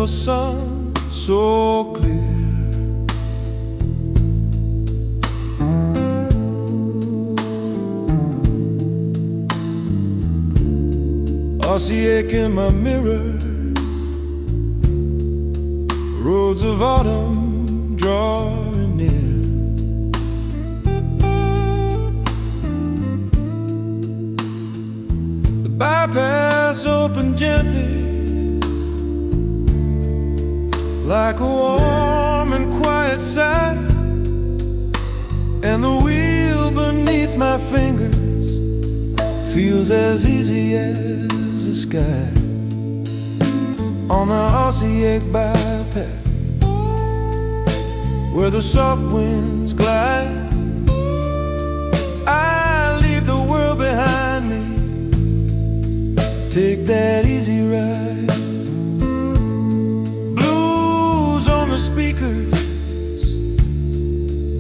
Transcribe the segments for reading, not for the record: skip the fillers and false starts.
November sun so clear. Osijek in my mirror, roads of autumn drawing near. The bypass opened gently, like a warm and quiet sigh, and the wheel beneath my fingers feels as easy as the sky. On the Osijek Bypass, where the soft winds glide, I leave the world behind me, take that easy ride. Blues on the speakers,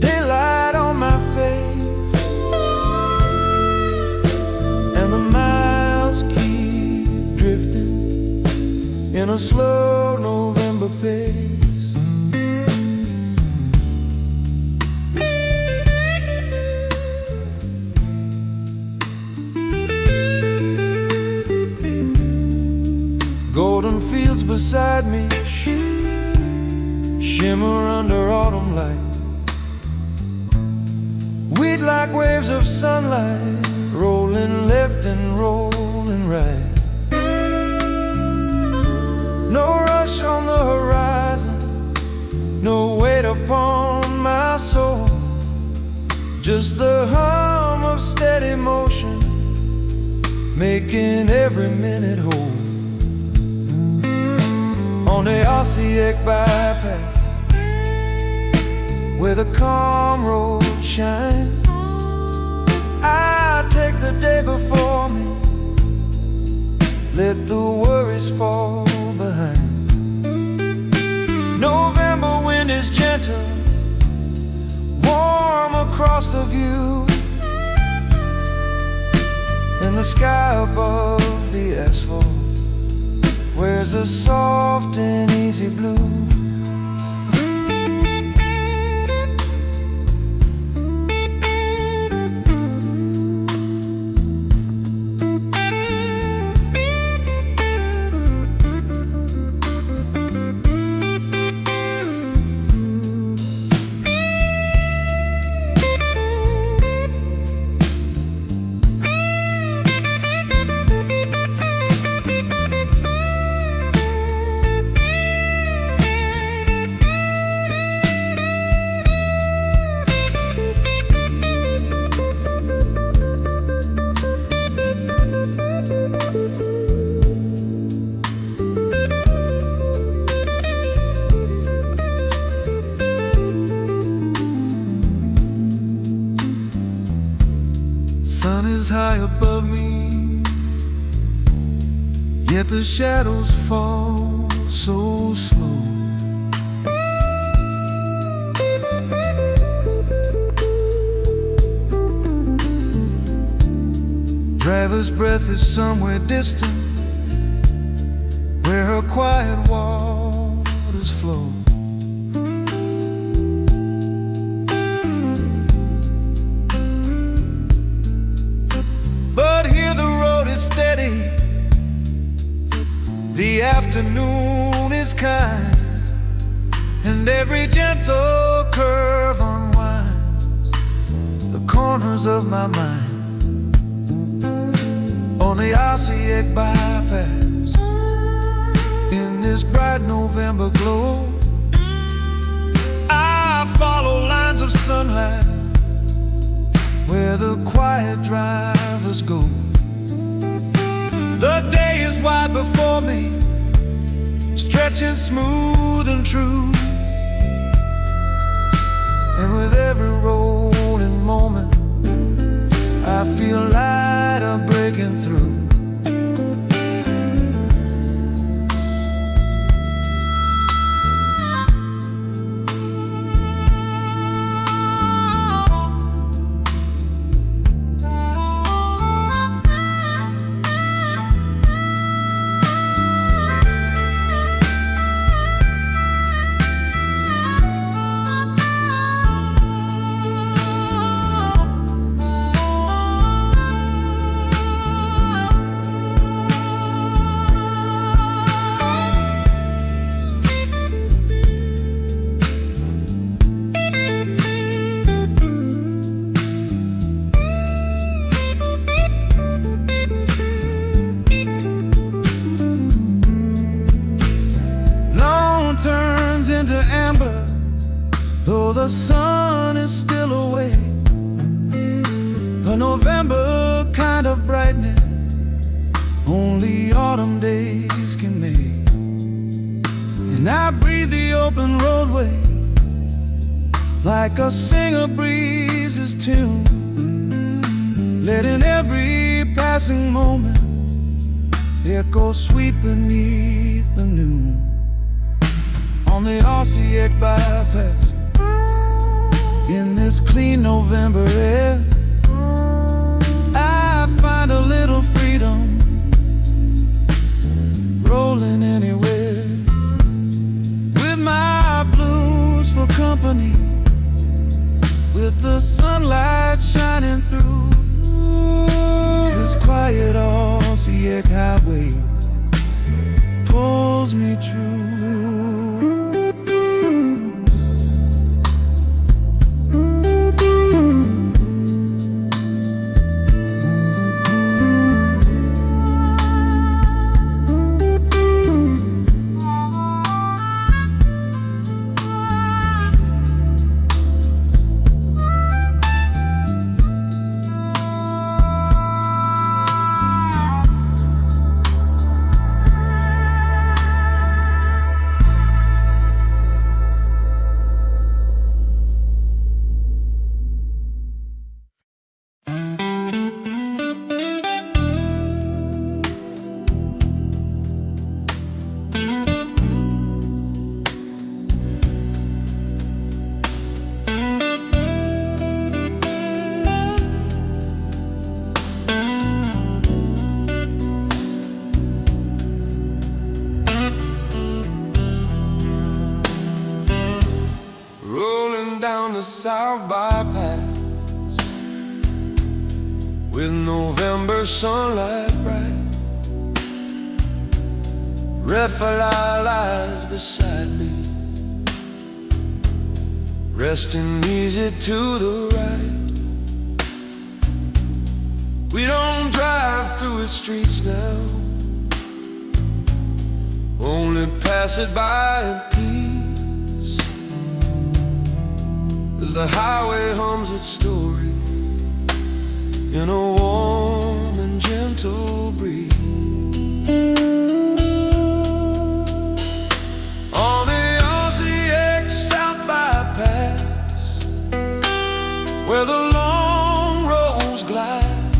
daylight on my face, and the miles keep drifting in a slow November pace. Golden fields beside me shimmer under autumn light, wheat like waves of sunlight, rolling left and rolling right. No rush on the horizon, no weight upon my soul, just the hum of steady motion, making every minute whole. On the Osijek Bypass, where the calm road shines, I take the day before me, let the worries fall behind. November wind is gentle, warm across the view, and the sky above the asphalt wears a soft and easy blue. Sun is high above me, yet the shadows fall so slow. Driver's breath is somewhere distant, where her quiet waters flow. Steady, the afternoon is kind, and every gentle curve unwinds the corners of my mind. On the Osijek Bypass, in this bright November glow, I follow lines of sunlight where the quiet drivers go. The day is wide before me, stretching smooth and true, and with every rolling moment I feel lighter breaking through. though the sun is still away, a November kind of brightness only autumn days can make. And I breathe the open roadway like a singer breezes tune, letting every passing moment echo sweet beneath the noon. On the Osijek Bypass, in this clean November air, I find a little freedom, rolling anywhere, with my blues for company, with the sunlight shining through. This quiet Osijek highway pulls me true. Down the South Bypass, with November sunlight bright, red fly lies beside me, resting easy to the right. We don't drive through its streets now, only pass it by in peace, as the highway hums its story in a warm and gentle breeze. On the Osijek Southern Bypass, where the long roads glide,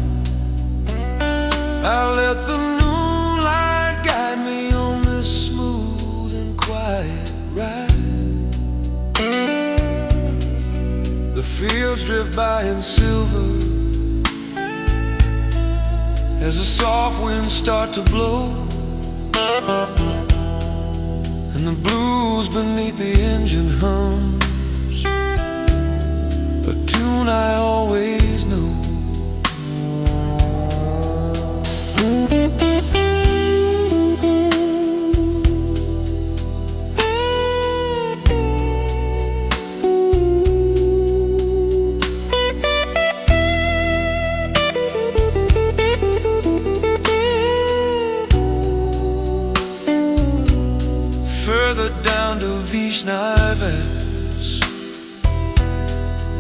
I let the moonlight guide me on this smooth and quiet ride. The fields drift by in silver as the soft winds start to blow, and the blues beneath the engine hums a tune I always know.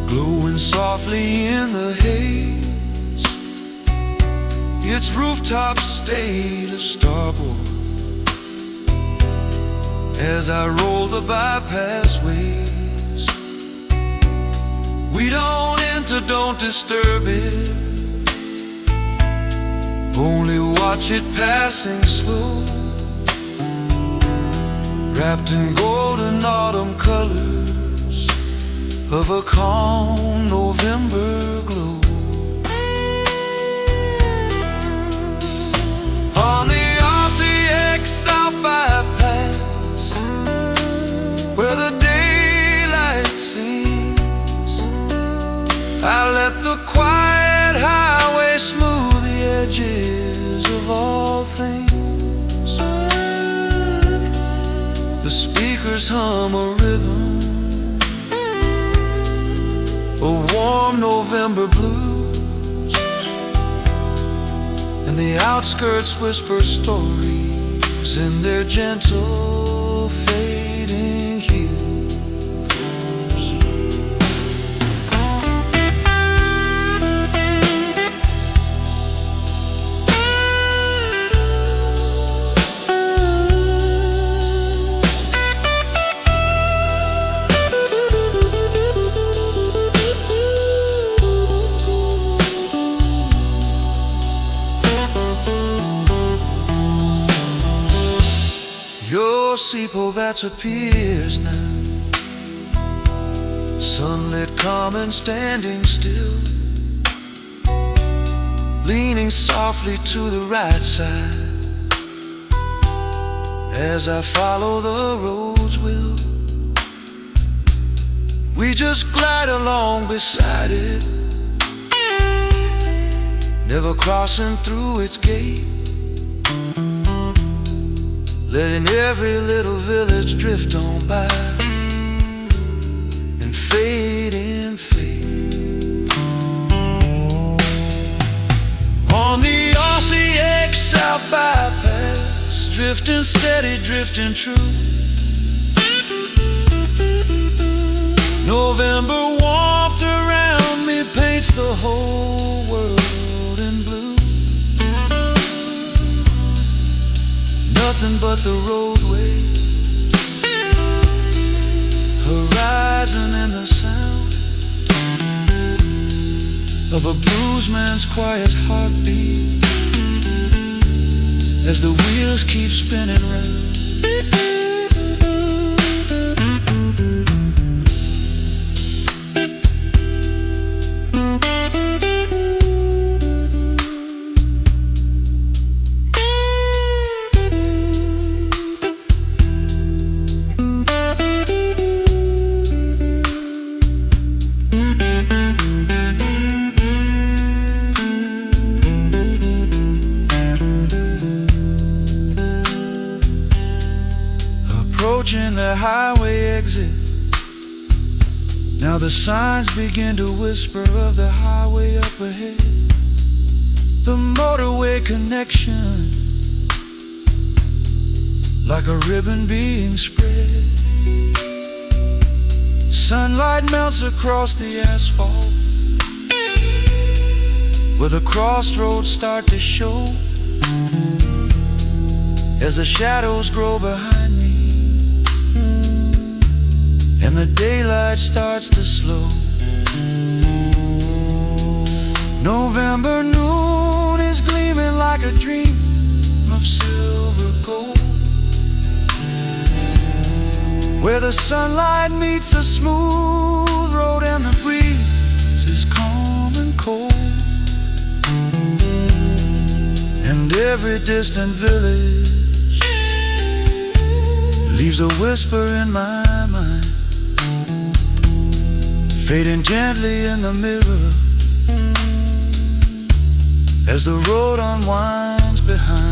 Glowing softly in the haze, its rooftops stay to starboard as I roll the bypass ways. We don't enter, don't disturb it, only watch it passing slow, wrapped in golden autumn colors of a calm November glow. On the Osijek Southern Bypass, where the daylight sings, I let the quiet highway smooth the edges of all things. The speakers hum a rhythm, a warm November blues, and the outskirts whisper stories in their gentle fading hues. Pravaca appears now, sunlit, calm and standing still, leaning softly to the right side as I follow the road's will. We just glide along beside it, never crossing through its gate, letting every little village drift on by and fade in fade. On the Osijek Southern Bypass, drifting steady, drifting true, November warmth around me paints the whole world in blue. Nothing but the roadway, horizon and the sound of a blues man's quiet heartbeat as the wheels keep spinning round. Approaching the highway exit, now the signs begin to whisper of the highway up ahead, the motorway connection, like a ribbon being spread. Sunlight melts across the asphalt, where the crossroads start to show, as the shadows grow behind me and the daylight starts to slow. November noon is gleaming like a dream of silver gold, where the sunlight meets a smooth road and the breeze is calm and cold, and every distant village leaves a whisper in my mind, fading gently in the mirror as the road unwinds behind.